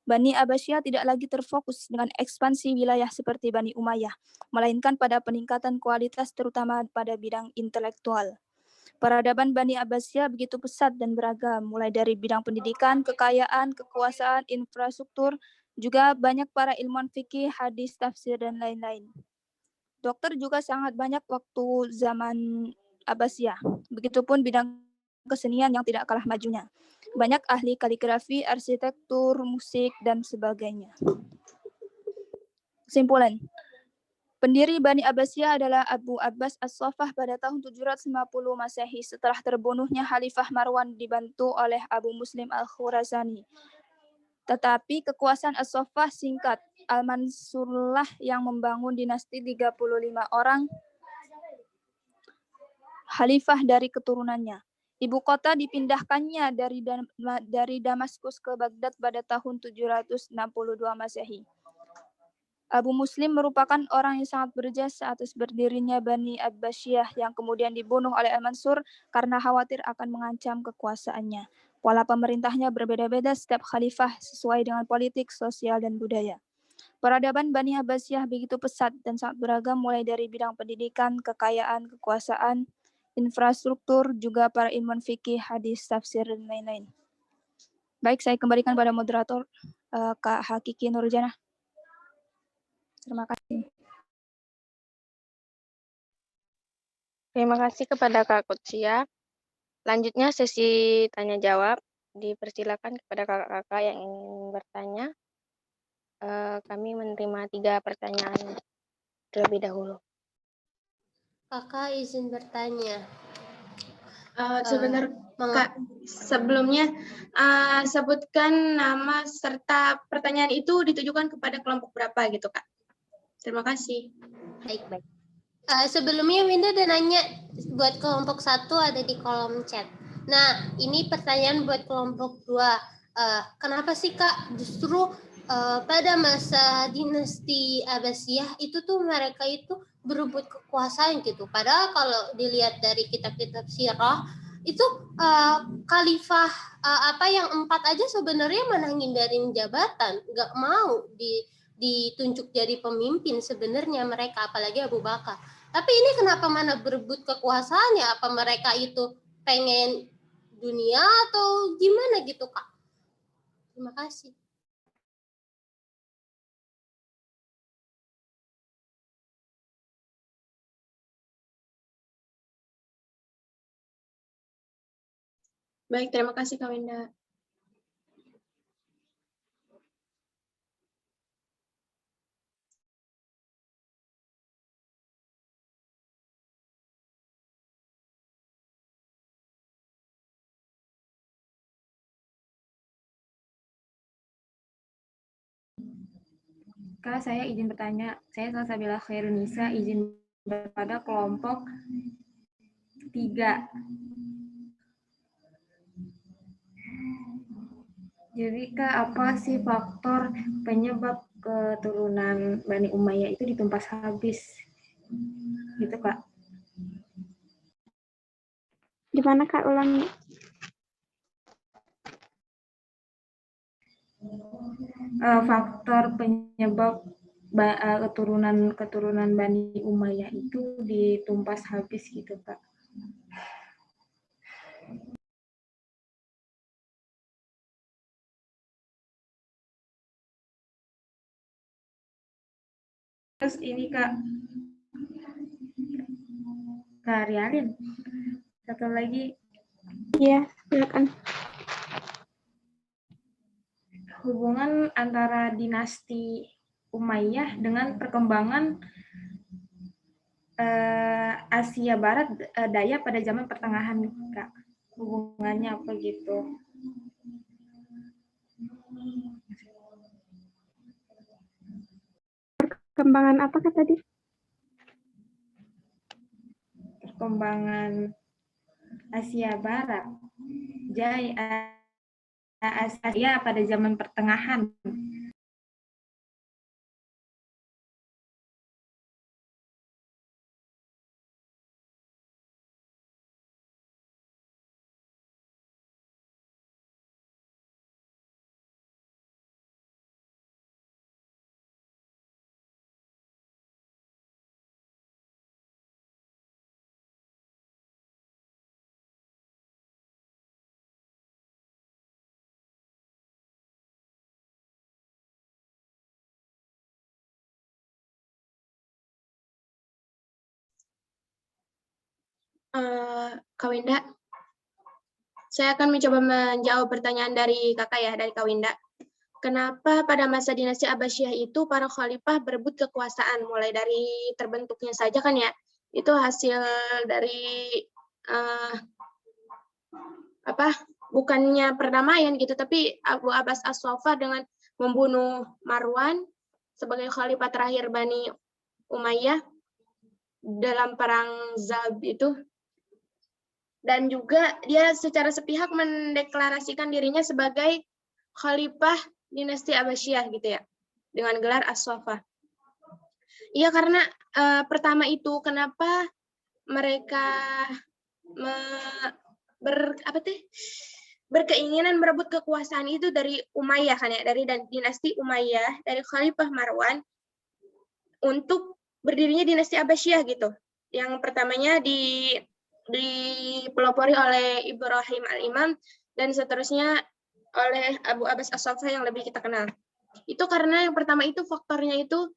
Bani Abbasiyah tidak lagi terfokus dengan ekspansi wilayah seperti Bani Umayyah, melainkan pada peningkatan kualitas terutama pada bidang intelektual. Peradaban Bani Abbasiyah begitu pesat dan beragam, mulai dari bidang pendidikan, kekayaan, kekuasaan, infrastruktur, juga banyak para ilmuwan fikih, hadis, tafsir, dan lain-lain. Dokter juga sangat banyak waktu zaman Abbasiyah. Begitupun bidang kesenian yang tidak kalah majunya. Banyak ahli kaligrafi, arsitektur, musik, dan sebagainya. Kesimpulan. Pendiri Bani Abbasiyah adalah Abu Abbas As-Saffah pada tahun 750 Masehi setelah terbunuhnya Khalifah Marwan dibantu oleh Abu Muslim Al-Khurasani. Tetapi kekuasaan As-Saffah singkat. Al-Mansurlah yang membangun dinasti 35 orang khalifah dari keturunannya. Ibu kota dipindahkannya dari Damaskus ke Baghdad pada tahun 762 Masehi. Abu Muslim merupakan orang yang sangat berjasa atas berdirinya Bani Abbasiyah yang kemudian dibunuh oleh Al-Mansur karena khawatir akan mengancam kekuasaannya. Pola pemerintahnya berbeda-beda setiap khalifah sesuai dengan politik, sosial, dan budaya. Peradaban Bani Abbasiyah begitu pesat dan sangat beragam mulai dari bidang pendidikan, kekayaan, kekuasaan, infrastruktur, juga para ilmuwan fikih, hadis, tafsir, dan lain-lain. Baik, saya kembalikan pada moderator Kak Hakiki Nurjana. Terima kasih. Terima kasih kepada Kak Kutsia. Lanjutnya sesi tanya jawab. Dipersilakan kepada kakak-kakak yang ingin bertanya. Kami menerima 3 pertanyaan terlebih dahulu. Kakak izin bertanya. Sebentar, Kak. Sebelumnya, sebutkan nama serta pertanyaan itu ditujukan kepada kelompok berapa gitu, Kak. Terima kasih. Baik. Sebelumnya Winda udah nanya buat kelompok 1 ada di kolom chat. Nah, ini pertanyaan buat kelompok 2. Kenapa sih Kak justru pada masa dinasti Abbasiyah itu tuh mereka itu berebut kekuasaan gitu. Padahal kalau dilihat dari kitab-kitab sirah itu khalifah yang 4 aja sebenarnya mana ngindarin jabatan, nggak mau ditunjuk jadi pemimpin sebenarnya mereka, apalagi Abu Bakar. Tapi ini kenapa mana berebut kekuasaan ya? Apa mereka itu pengen dunia atau gimana gitu, Kak? Terima kasih. Baik, terima kasih Kak Winda. Kak, saya izin bertanya. Saya Salsabila Khairunisa, izin pada kelompok 3. Jadi Kak, apa sih faktor penyebab keturunan Bani Umayyah itu ditumpas habis? Gitu Kak. Gimana Kak, ulangi? Faktor penyebab keturunan Bani Umayyah itu ditumpas habis gitu Kak. Terus ini Kak Rialin, satu lagi. Iya, silakan. Hubungan antara dinasti Umayyah dengan perkembangan Asia Barat Daya pada zaman pertengahan, Kak. Hubungannya apa gitu? Perkembangan apa Kak tadi? Perkembangan Asia Barat Asia pada zaman pertengahan. Kak Winda, saya akan mencoba menjawab pertanyaan dari kakak ya, dari Kak Winda. Kenapa pada masa dinasti Abbasiyah itu para khalifah berebut kekuasaan, mulai dari terbentuknya saja kan ya, itu hasil dari bukannya perdamaian gitu, tapi Abu Abbas As-Saffah dengan membunuh Marwan sebagai khalifah terakhir Bani Umayyah dalam perang Zab itu. Dan juga dia secara sepihak mendeklarasikan dirinya sebagai khalifah dinasti Abbasiyah gitu ya, dengan gelar As-Saffah. Iya, karena pertama itu kenapa mereka berkeinginan merebut kekuasaan itu dari Umayyah kan ya, dari dinasti Umayyah, dari Khalifah Marwan untuk berdirinya dinasti Abbasiyah gitu. Yang pertamanya dipelopori oleh Ibrahim Al-Imam dan seterusnya oleh Abu Abbas As-Saffah yang lebih kita kenal. Itu karena yang pertama itu faktornya itu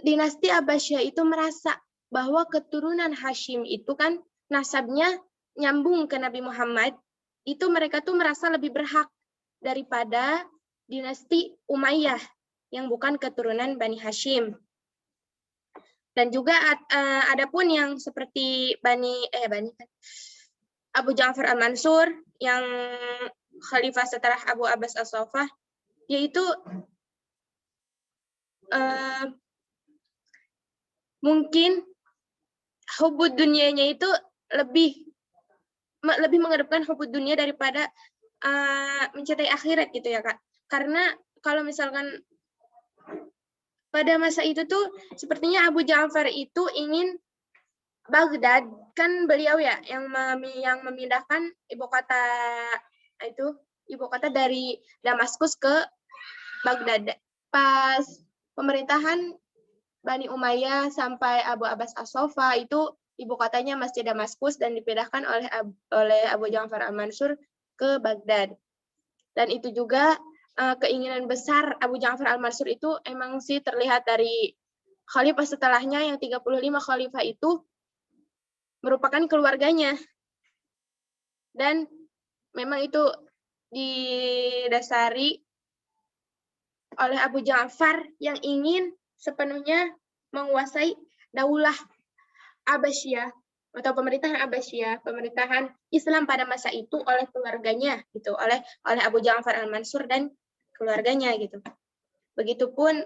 dinasti Abbasiyah itu merasa bahwa keturunan Hashim itu kan nasabnya nyambung ke Nabi Muhammad, itu mereka tuh merasa lebih berhak daripada dinasti Umayyah yang bukan keturunan Bani Hashim. Dan juga ada pun yang seperti Abu Ja'far al-Mansur yang khalifah setelah Abu Abbas as-Saffah, yaitu mungkin hubud dunianya itu lebih mengedepankan hubud dunia daripada mencintai akhirat gitu ya Kak. Karena kalau misalkan pada masa itu tuh sepertinya Abu Ja'far itu ingin Baghdad, kan beliau ya yang memindahkan ibu kota dari Damaskus ke Baghdad. Pas pemerintahan Bani Umayyah sampai Abu Abbas as-Saffah itu ibu kotanya masih Damaskus dan dipindahkan oleh Abu Ja'far al-Mansur ke Baghdad. Dan itu juga keinginan besar Abu Ja'far al-Mansur itu emang sih terlihat dari khalifah setelahnya yang 35 khalifah itu merupakan keluarganya. Dan memang itu didasari oleh Abu Ja'far yang ingin sepenuhnya menguasai daulah Abbasiyah atau pemerintahan Abbasiyah, pemerintahan Islam pada masa itu oleh keluarganya gitu, oleh Abu Ja'far al-Mansur dan keluarganya gitu. Begitupun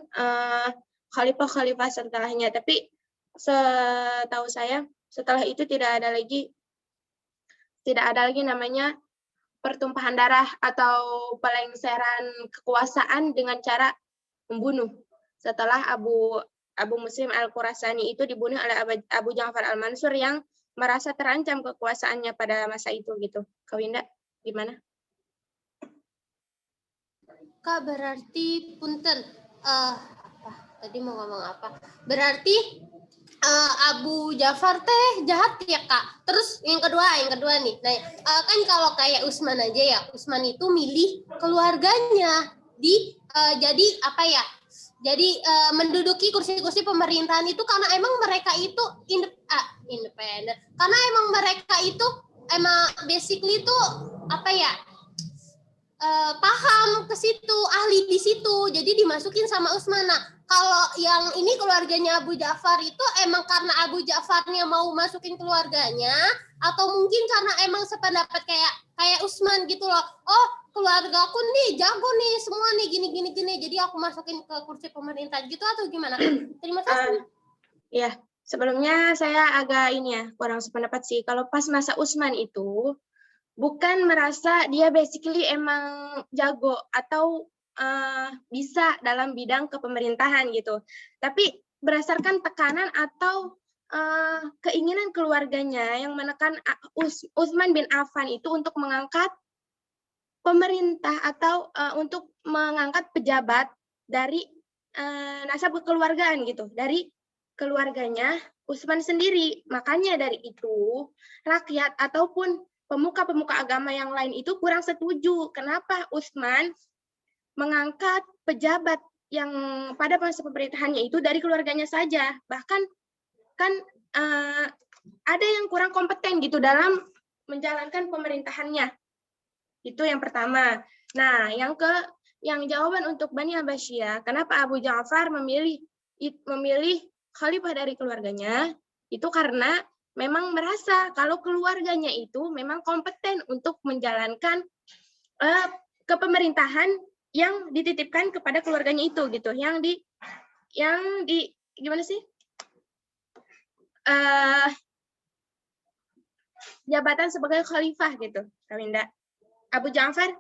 khalifah-khalifah setelahnya, tapi setahu saya setelah itu tidak ada lagi namanya pertumpahan darah atau pelengseran kekuasaan dengan cara membunuh. Setelah Abu Muslim al-Khurasani itu dibunuh oleh Abu Ja'far al-Mansur yang merasa terancam kekuasaannya pada masa itu gitu. Kak Winda, gimana? Kak, berarti punten tadi mau ngomong apa? Berarti Abu Ja'far teh jahat ya Kak. Terus yang kedua nih. Nah, kan kalau kayak Utsman aja ya, Utsman itu milih keluarganya jadi apa ya? Jadi menduduki kursi-kursi pemerintahan itu karena emang mereka itu independen. Karena emang mereka itu emang basically itu apa ya? Paham ke situ, ahli di situ. Jadi dimasukin sama Utsman. Nah, kalau yang ini keluarganya Abu Ja'far itu emang karena Abu Ja'farnya mau masukin keluarganya atau mungkin karena emang sependapat kayak Utsman gitu loh. Oh, keluargaku nih jago nih semua nih gini. Jadi aku masukin ke kursi pemerintah gitu atau gimana? Terima kasih. Ya, sebelumnya saya agak kurang sependapat sih. Kalau pas masa Utsman itu bukan merasa dia basically emang jago atau bisa dalam bidang kepemerintahan gitu. Tapi berdasarkan tekanan atau keinginan keluarganya yang menekan Utsman bin Affan itu untuk mengangkat pemerintah atau untuk mengangkat pejabat dari nasab kekeluargaan gitu, dari keluarganya Utsman sendiri. Makanya dari itu rakyat ataupun pemuka-pemuka agama yang lain itu kurang setuju kenapa Utsman mengangkat pejabat yang pada masa pemerintahannya itu dari keluarganya saja. Bahkan kan ada yang kurang kompeten gitu dalam menjalankan pemerintahannya. Itu yang pertama. Nah, yang jawaban untuk Bani Abbasiyah, kenapa Abu Ja'far memilih khalifah dari keluarganya, itu karena memang merasa kalau keluarganya itu memang kompeten untuk menjalankan kepemerintahan yang dititipkan kepada keluarganya itu gitu, yang di gimana sih jabatan sebagai khalifah gitu, Kak Winda. Abu Ja'far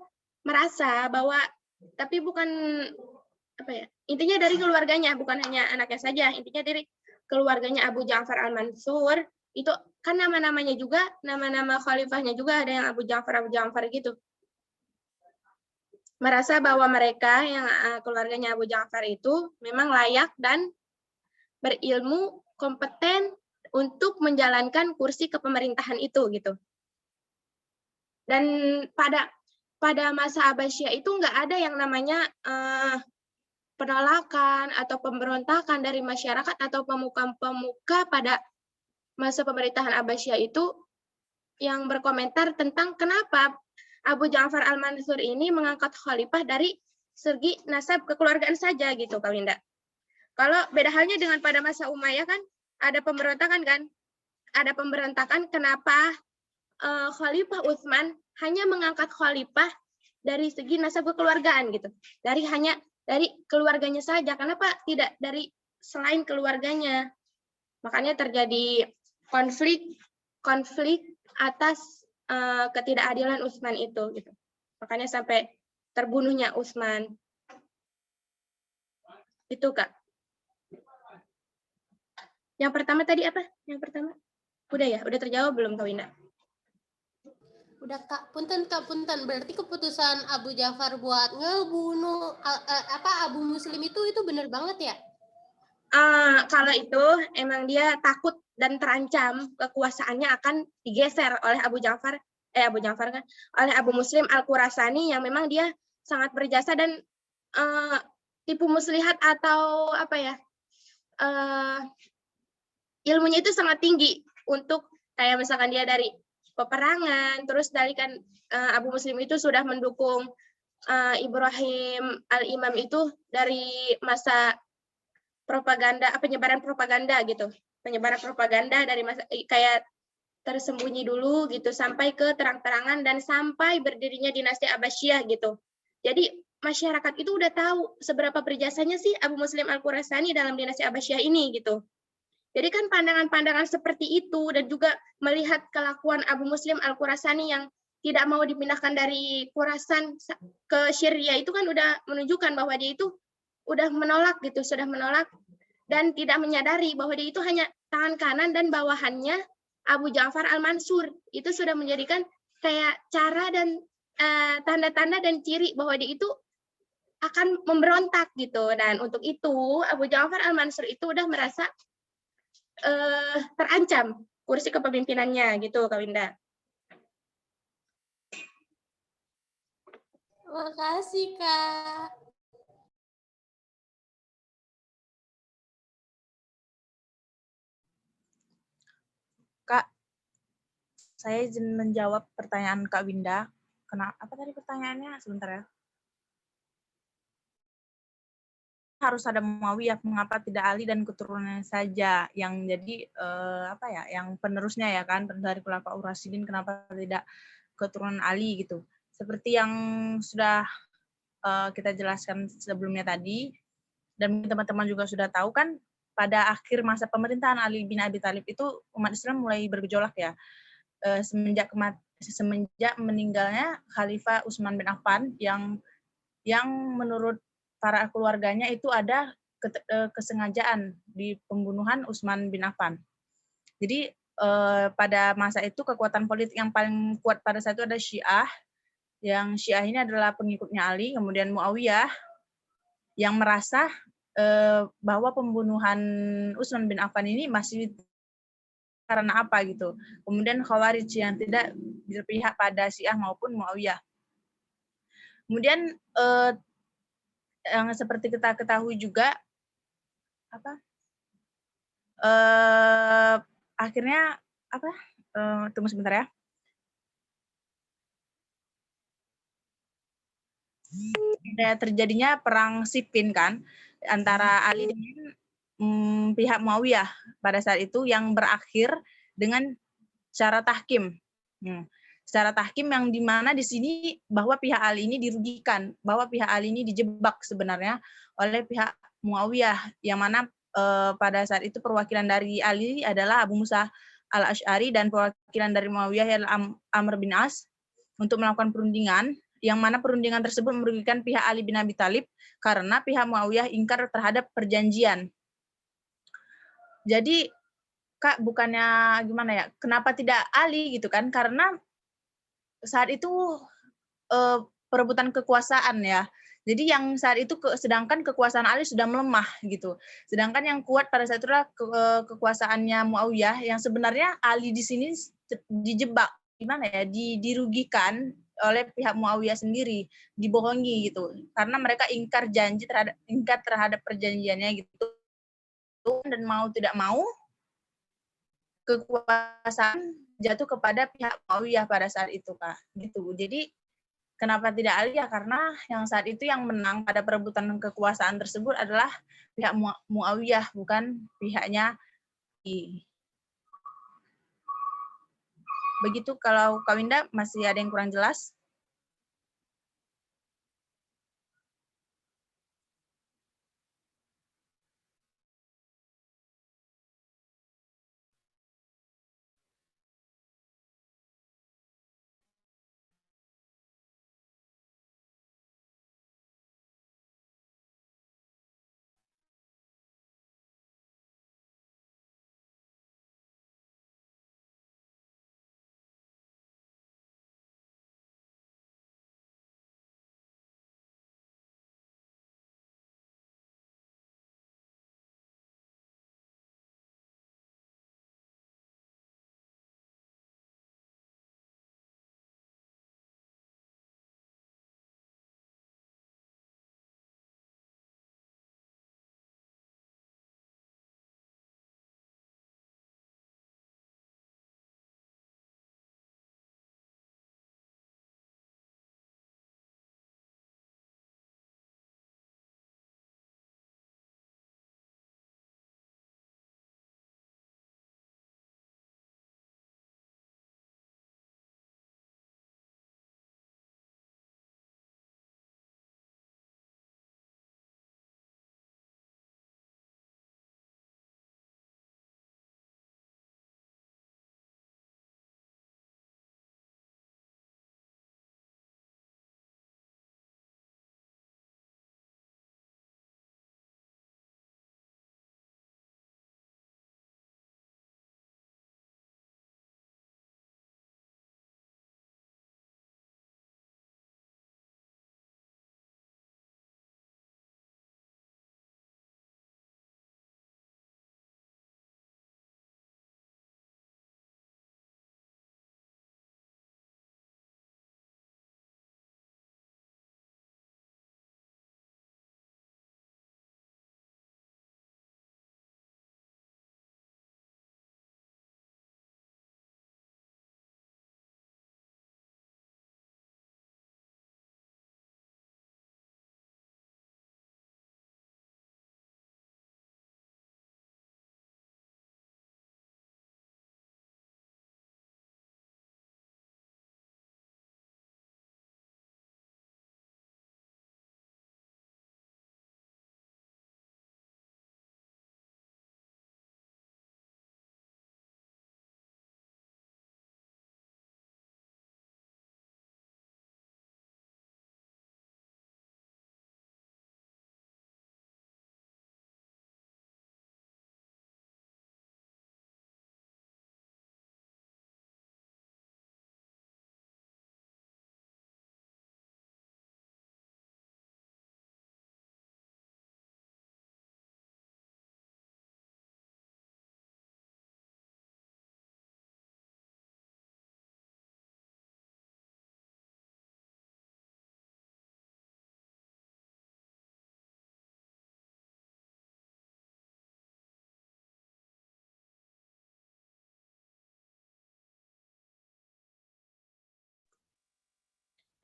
merasa bahwa tapi bukan intinya dari keluarganya, bukan hanya anaknya saja, intinya dari keluarganya Abu Ja'far al-Mansur itu kan nama-namanya juga, nama-nama khalifahnya juga ada yang Abu Ja'far gitu. Merasa bahwa mereka yang keluarganya Abu Ja'far itu memang layak dan berilmu, kompeten untuk menjalankan kursi kepemerintahan itu gitu. Dan pada masa Abbasiyah itu nggak ada yang namanya penolakan atau pemberontakan dari masyarakat atau pemuka-pemuka pada masa pemerintahan Abbasiyah itu yang berkomentar tentang kenapa Abu Ja'far al-Mansur ini mengangkat khalifah dari segi nasab kekeluargaan saja gitu, Kak Winda. Kalau beda halnya dengan pada masa Umayyah kan ada pemberontakan kan? Ada pemberontakan kenapa Khalifah Utsman hanya mengangkat khalifah dari segi nasab kekeluargaan gitu. Hanya dari keluarganya saja. Kenapa tidak dari selain keluarganya? Makanya terjadi konflik atas ketidakadilan Utsman itu gitu. Makanya sampai terbunuhnya Utsman. Itu, Kak. Yang pertama tadi apa? Yang pertama? Udah ya? Udah terjawab belum, Kak Winda? Udah Kak, punten. Berarti keputusan Abu Ja'far buat ngebunuh Abu Muslim itu benar banget ya? Kalau itu emang dia takut dan terancam kekuasaannya akan digeser oleh Abu Ja'far kan, oleh Abu Muslim Al-Khurasani yang memang dia sangat berjasa dan tipu muslihat atau apa ya, ilmunya itu sangat tinggi untuk kayak misalkan dia dari peperangan, terus dari kan Abu Muslim itu sudah mendukung Ibrahim Al-Imam itu dari masa penyebaran propaganda gitu. Penyebaran propaganda dari masa kayak tersembunyi dulu gitu sampai ke terang-terangan dan sampai berdirinya dinasti Abbasiyah gitu. Jadi masyarakat itu udah tahu seberapa berjasanya sih Abu Muslim Al-Khurasani dalam dinasti Abbasiyah ini gitu. Jadi kan pandangan-pandangan seperti itu dan juga melihat kelakuan Abu Muslim Al-Khurasani yang tidak mau dipindahkan dari Khurasan ke Syria itu kan udah menunjukkan bahwa dia itu udah menolak gitu, sudah menolak dan tidak menyadari bahwa dia itu hanya tangan kanan dan bawahannya Abu Ja'far Al-Mansur. Itu sudah menjadikan kayak cara dan tanda-tanda dan ciri bahwa dia itu akan memberontak gitu. Dan untuk itu Abu Ja'far Al-Mansur itu udah merasa terancam kursi kepemimpinannya gitu, Kak Winda. Makasih, Kak. Kak, saya izin menjawab pertanyaan Kak Winda. Apa tadi pertanyaannya? Sebentar ya. Harus ada Muawiyah, mengapa tidak Ali dan keturunannya saja yang jadi yang penerusnya ya kan, dari Khulafaur Rasyidin, kenapa tidak keturunan Ali gitu. Seperti yang sudah kita jelaskan sebelumnya tadi, dan teman-teman juga sudah tahu kan, pada akhir masa pemerintahan Ali bin Abi Thalib itu umat Islam mulai bergejolak ya, semenjak meninggalnya Khalifah Utsman bin Affan yang menurut para keluarganya itu ada kesengajaan di pembunuhan Utsman bin Affan. Jadi pada masa itu kekuatan politik yang paling kuat pada saat itu ada Syiah, yang Syiah ini adalah pengikutnya Ali, kemudian Muawiyah yang merasa bahwa pembunuhan Utsman bin Affan ini masih karena apa gitu. Kemudian Khawarij yang tidak berpihak pada Syiah maupun Muawiyah. Kemudian yang seperti kita ketahui juga akhirnya tunggu sebentar ya. Terjadinya perang Siffin kan antara Ali dengan pihak Muawiyah pada saat itu yang berakhir dengan secara tahkim. Secara tahkim yang dimana di sini bahwa pihak Ali ini dirugikan, bahwa pihak Ali ini dijebak sebenarnya oleh pihak Muawiyah, yang mana pada saat itu perwakilan dari Ali adalah Abu Musa Al-Asy'ari dan perwakilan dari Muawiyah adalah Amr bin As untuk melakukan perundingan, yang mana perundingan tersebut merugikan pihak Ali bin Abi Thalib karena pihak Muawiyah ingkar terhadap perjanjian. Jadi Kak, bukannya gimana ya, kenapa tidak Ali gitu kan, karena saat itu perebutan kekuasaan ya. Jadi yang saat itu sedangkan kekuasaan Ali sudah melemah gitu. Sedangkan yang kuat pada saat itu adalah kekuasaannya Muawiyah, yang sebenarnya Ali di sini dijebak gimana ya, dirugikan oleh pihak Muawiyah sendiri, dibohongi gitu. Karena mereka ingkar terhadap perjanjiannya gitu. Dan mau tidak mau kekuasaan jatuh kepada pihak Muawiyah pada saat itu, Kak. Gitu. Jadi kenapa tidak Ali ya? Karena yang saat itu yang menang pada perebutan kekuasaan tersebut adalah pihak Muawiyah, bukan pihaknya Ali. Begitu kalau Kak Winda masih ada yang kurang jelas?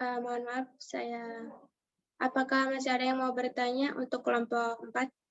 Mohon maaf, apakah masih ada yang mau bertanya untuk kelompok 4?